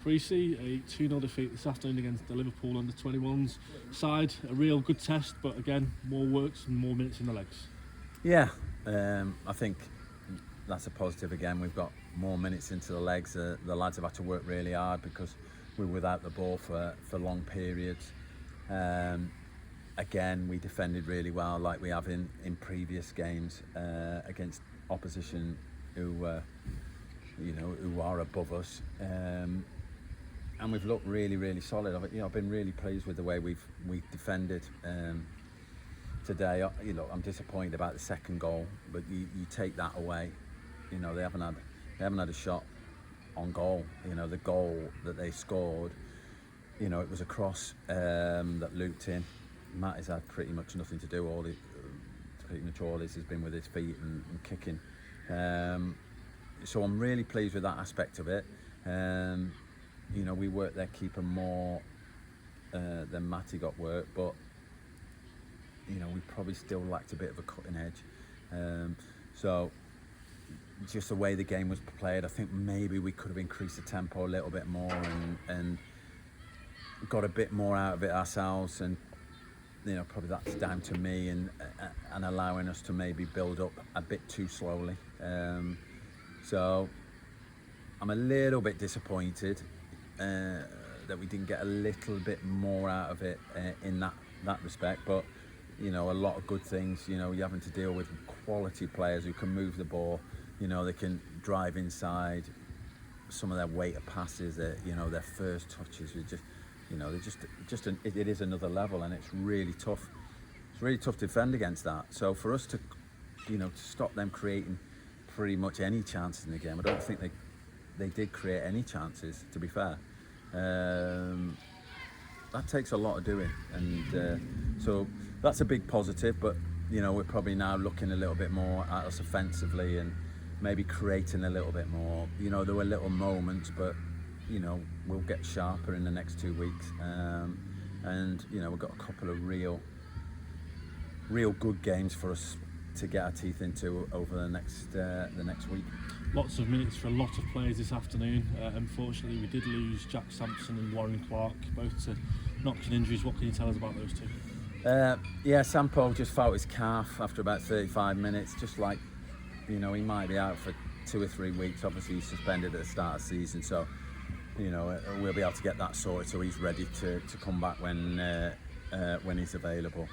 Preece, a 2-0 defeat this afternoon against the Liverpool under-21s side. A real good test, but again, more works and more minutes in the legs. Yeah, I think that's a positive again. We've got more minutes into the legs. The lads have had to work really hard because we were without the ball for long periods. Again, we defended really well, like we have in previous games against opposition who are above us. And we've looked really solid. I've been really pleased with the way we've defended today. I'm disappointed about the second goal, but you take that away. They haven't had a shot on goal. The goal that they scored, it was a cross that looped in. Matt has had pretty much nothing to do. Pretty much all this has been with his feet and kicking. So I'm really pleased with that aspect of it. We worked their keeper more than Matty got work, but we probably still lacked a bit of a cutting edge. So just the way the game was played, I think maybe we could have increased the tempo a little bit more and got a bit more out of it ourselves. And probably that's down to me and allowing us to maybe build up a bit too slowly. So I'm a little bit disappointed that we didn't get a little bit more out of it in that respect, but a lot of good things. You're having to deal with quality players who can move the ball. They can drive inside. Some of their weight of passes, their first touches are it is another level, and it's really tough. It's really tough to defend against that. So for us to stop them creating pretty much any chances in the game, I don't think they did create any chances, to be fair. That takes a lot of doing, and so that's a big positive. But we're probably now looking a little bit more at us offensively and maybe creating a little bit more. There were little moments, but we'll get sharper in the next 2 weeks, and we've got a couple of real good games for us to get our teeth into over the next week. Lots of minutes for a lot of players this afternoon. Unfortunately, we did lose Jack Sampson and Warren Clark, both to knocking injuries. What can you tell us about those two? Sampo just felt his calf after about 35 minutes. Just like, he might be out for 2 or 3 weeks. Obviously, he's suspended at the start of the season, so we'll be able to get that sorted so he's ready to come back when he's available.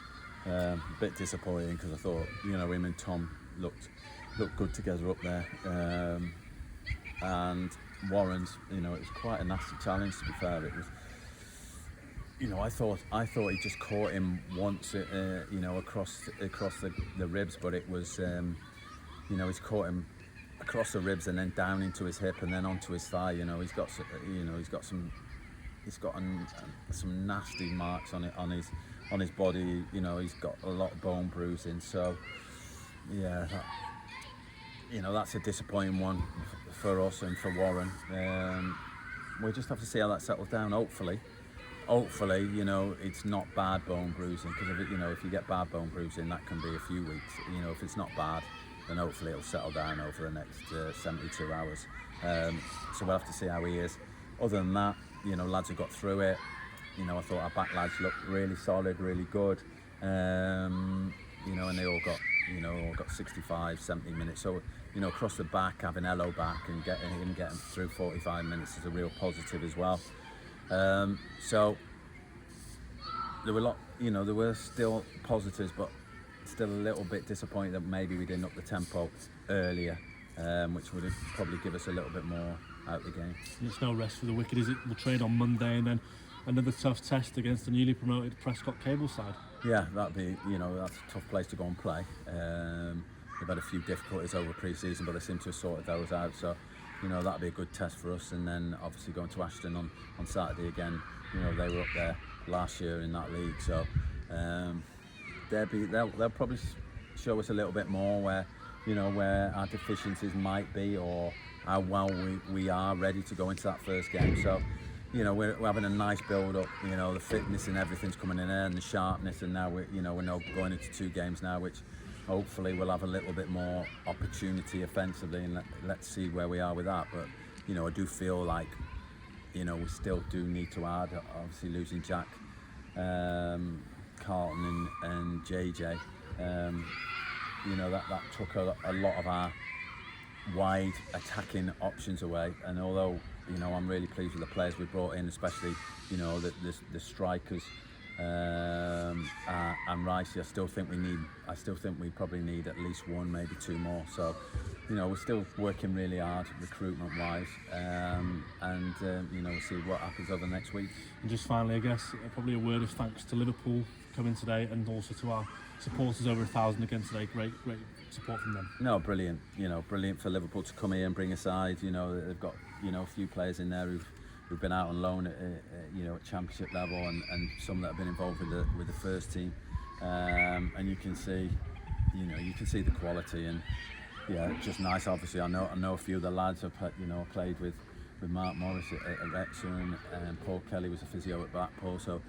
A bit disappointing because I thought him and Tom looked good together up there, and Warren's it was quite a nasty challenge, to be fair. It was I thought he just caught him once across the ribs, but it was he's caught him across the ribs and then down into his hip and then onto his thigh. He's got some nasty marks on his body. He's got a lot of bone bruising. So that's a disappointing one for us and for Warren. We'll just have to see how that settles down. Hopefully, it's not bad bone bruising, because if you get bad bone bruising, that can be a few weeks. If it's not bad, then hopefully it'll settle down over the next 72 hours. So we'll have to see how he is. Other than that, lads have got through it. I thought our back lads looked really solid, really good. And they all got 65, 70 minutes. So, across the back, having Ello back and getting through 45 minutes is a real positive as well. So there were still positives, but still a little bit disappointed that maybe we didn't up the tempo earlier, which would probably give us a little bit more out of the game. It's no rest for the wicked, is it? We'll train on Monday and then another tough test against the newly promoted Prescott Cable side. Yeah, that'd be, that's a tough place to go and play. They've had a few difficulties over pre-season, but they seem to have sorted those out. So, that'd be a good test for us. And then obviously going to Ashton on Saturday again. They were up there last year in that league, so they'll probably show us a little bit more where our deficiencies might be, or how well we are ready to go into that first game. So, we're having a nice build-up. The fitness and everything's coming in there, and the sharpness. And now we're now going into 2 games now, which hopefully we'll have a little bit more opportunity offensively. And let's see where we are with that. But I do feel like you know, we still do need to add. Obviously, losing Jack, Carlton, and JJ, you know, that took a lot of our wide attacking options away. And although, you know, I'm really pleased with the players we brought in, especially, you know, the strikers and Rice, I still think we probably need at least one, maybe two more. So, you know, we're still working really hard recruitment wise, and you know, we'll see what happens over the next week. And just finally, I guess probably a word of thanks to Liverpool for coming today, and also to our supporters, over 1,000 again today. Great support from them. No, brilliant. You know, brilliant for Liverpool to come here and bring a side. You know, they've got, you know, a few players in there who've been out on loan at you know, at championship level, and some that have been involved with the first team, and you can see, you know, you can see the quality. And yeah, it's just nice. Obviously, I know a few of the lads have, you know, played with Mark Morris at Wrexham, and Paul Kelly was a physio at Blackpool. So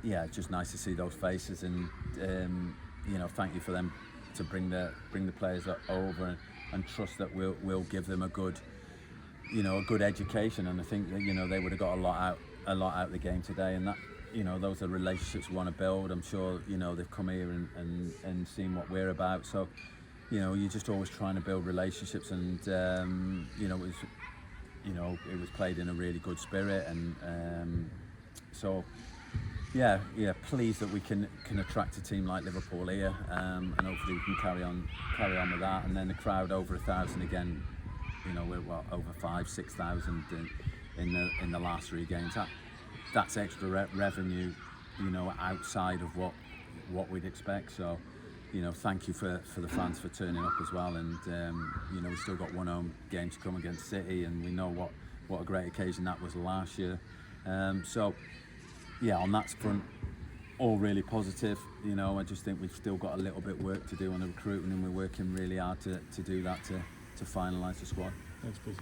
yeah, it's just nice to see those faces, and you know, thank you for them to bring the players over, and trust that we'll give them a good, you know, a good education. And I think that, you know, they would have got a lot out of the game today, and that, you know, those are relationships we want to build. I'm sure, you know, they've come here and seen what we're about. So, you know, you're just always trying to build relationships, and you know, it was played in a really good spirit, and so yeah, pleased that we can attract a team like Liverpool here, and hopefully we can carry on with that. And then the crowd over 1,000 again. You know, we're over 5,000-6,000 in the last 3 games. That's extra revenue, you know, outside of what we'd expect. So, you know, thank you for the fans for turning up as well. And you know, we've still got one home game to come against City, and we know what a great occasion that was last year. So yeah, on that front, all really positive. You know, I just think we've still got a little bit work to do on the recruitment, and we're working really hard to do that, to finalise the squad. Thanks, Preece.